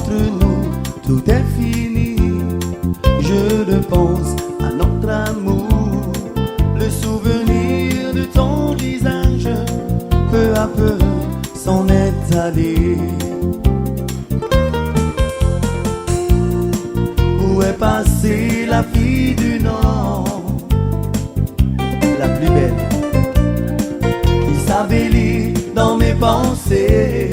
entre nous, tout est fini. Je repense à notre amour, le souvenir de ton visage, peu à peu s'en est allé. Où est passée la fille du Nord, la plus belle, qui savait lire dans mes pensées?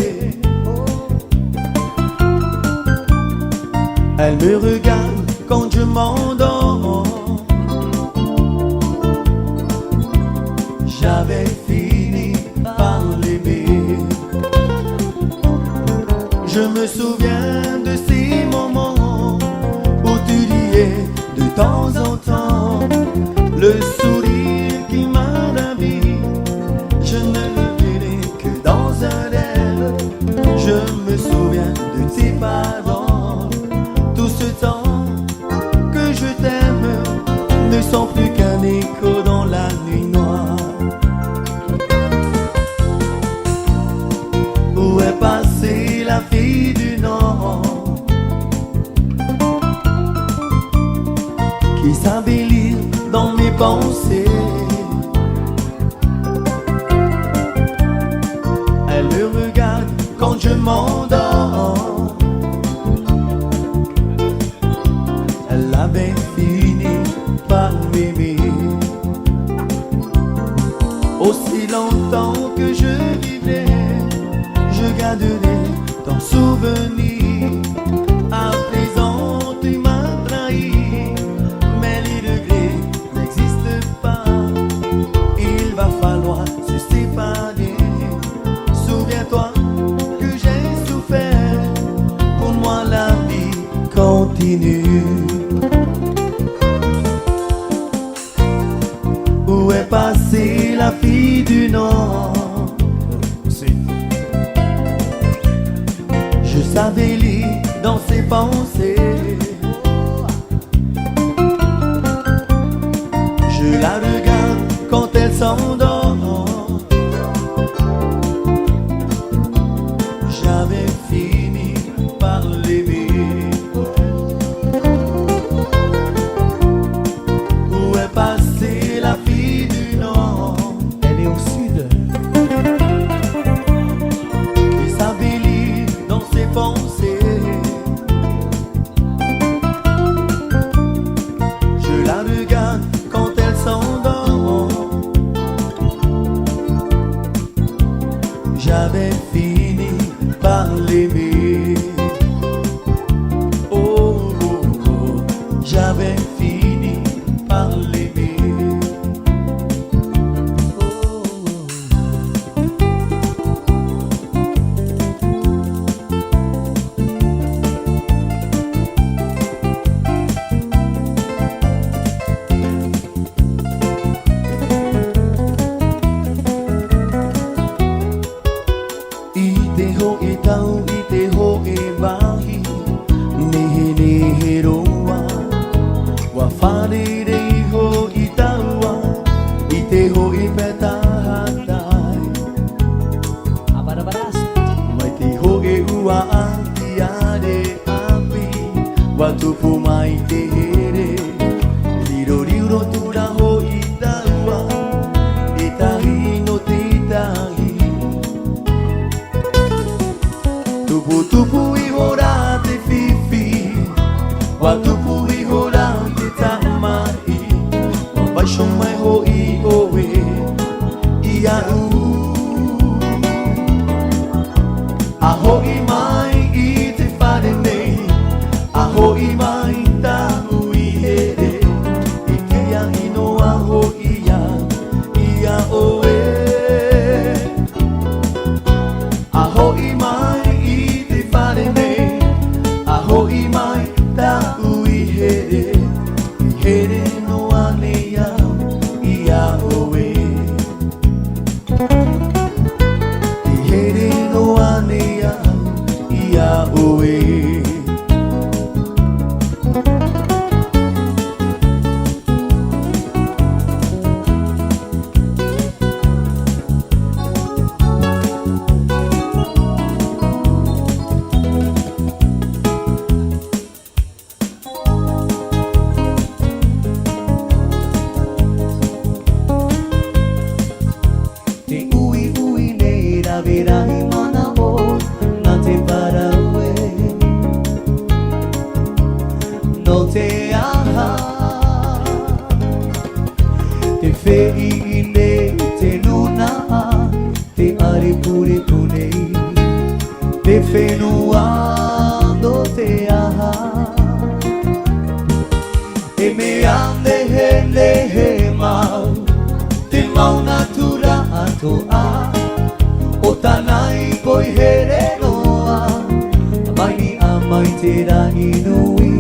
Elle me regarde quand je m'endors. J'avais fini par l'aimer. Je me souviens de ces moments où tu riais de temps en temps, le sourire qui m'a ravi. Je ne le verrai que dans un rêve. Je me souviens de tes paroles. Tout ce temps que je t'aime ne sont plus qu'un écho dans la nuit noire. Où est passée la fille du Nord, qui savait lire dans mes pensées? Elle me regarde quand je m'endors. Elle avait fini par m'aimer. Aussi longtemps que je vivrai, je garderai ton souvenir. À présent tu m'as trahi, mais les regrets n'existent pas. Il va falloir se séparer. Souviens-toi que j'ai souffert. Pour moi la vie continue. Où est passée la fille du Nord? Je savais lire dans ses pensées. Je la regarde quand elle s'endort. J'avais fini par l'aimer. Où est passée la fille du Nord? Elle est au sud. Qui savait lire dans ses pensées. Je la regarde quand elle s'endort. J'avais fini par l'aimer. Oh, oh, oh, j'avais fini par l'aimer. Oh, Iteho itau iteho ebahi nehe nehe roa wafari reiho itaua iteho ipeta hatai Abarabaras. mai teho e ua antiare api watupu mai tehere liro liro tura ho itaua itahi no titahi. Tupu ihora te fifi, watupu ihora te tamai, wabaisho mai ho I oe, ia aho I mai I te whare nei, aho I mai ta ui here, I kia ino aho ia oe, aho I mai aho I mai ta ui here, I here no anea ia oe. I here no anea ia oe. whenua no te aha e me ande he mau te mauna tura ato a o tanai poi here noa mai ni amai te ra inui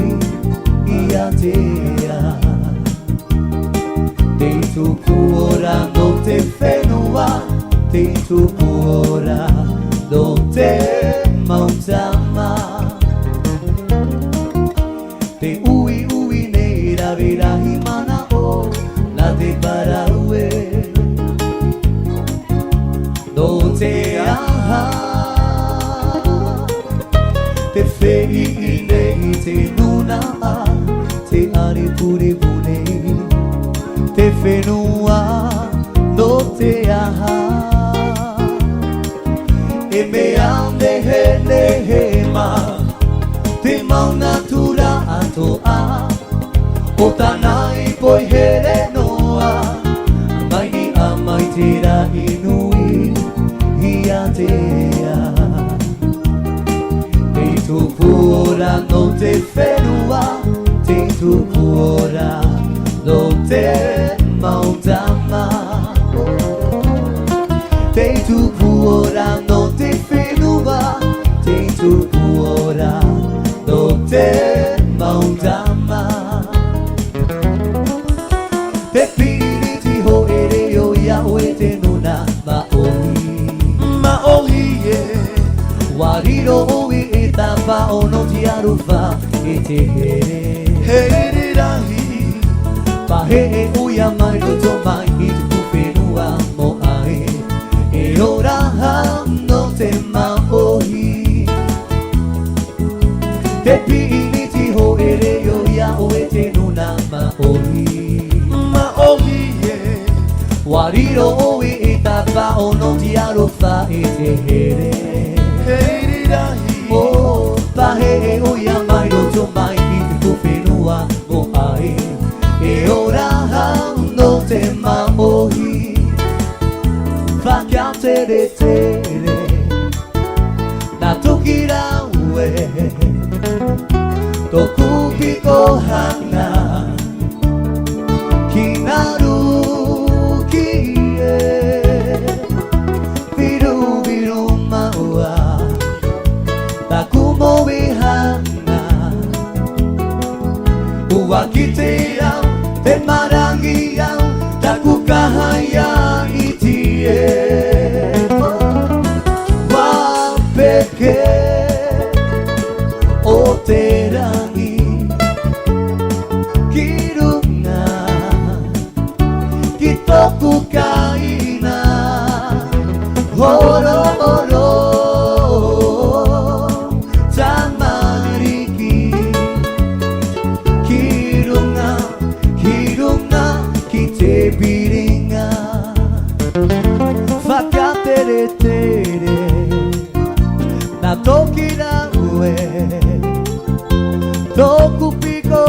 ia te a te tuku ora no te whenua te tuku ora no te mautama te ui ui nei ravi rahi mana o na te paraue no te aha te whei i nei te nuna a te ari puri pune te whenua no te aha e me ande he ma te mauna tura ato a o tanai poi here noa mai ni amai te ra inui ia te a te tupu ora no te whenua te tupu ora no te mautama te tupu ora no te whenua te tupu ora no te mautama te piriti ho ere o Yahweh te nuna maohi e wariro oi e tapa o no te arufa e te here rahi pahe e uia mai roto mai i te kuwhenua mo ai e ora no te maohi te piriti ho ere o Yahweh te nuna maohi e wariro oi e tapa o no te arufa e te here rahi o pahe e uia mai roto mai i te kuwhenua mo ai e ora no te maohi whakea tere tere na toki raue toku piko hanga ki naru ki e viru viru maua taku moe hanga ua ki te au te marangi au taku kahaya i tie wa peke o te rangi ki runga ki toku kaina horo horo tamariki ki runga ki te piringa whaka tere tere na toki raue toku piko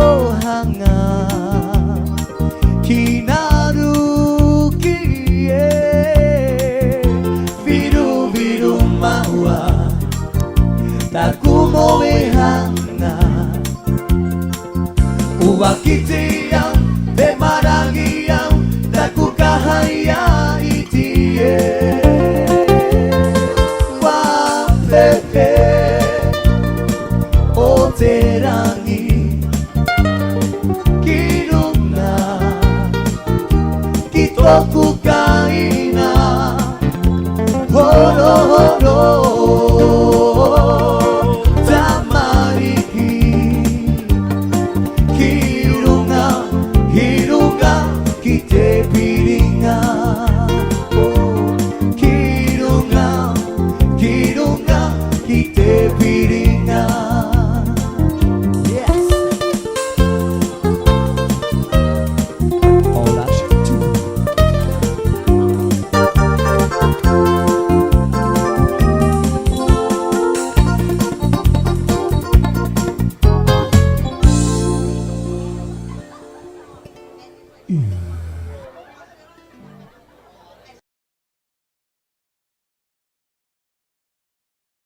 hanga ki naru ki e viru viru maua taku moe hanga ua ki te au te marangi au taku kahaya i tie wa peke o te rangi ki runga ki toku kaina horo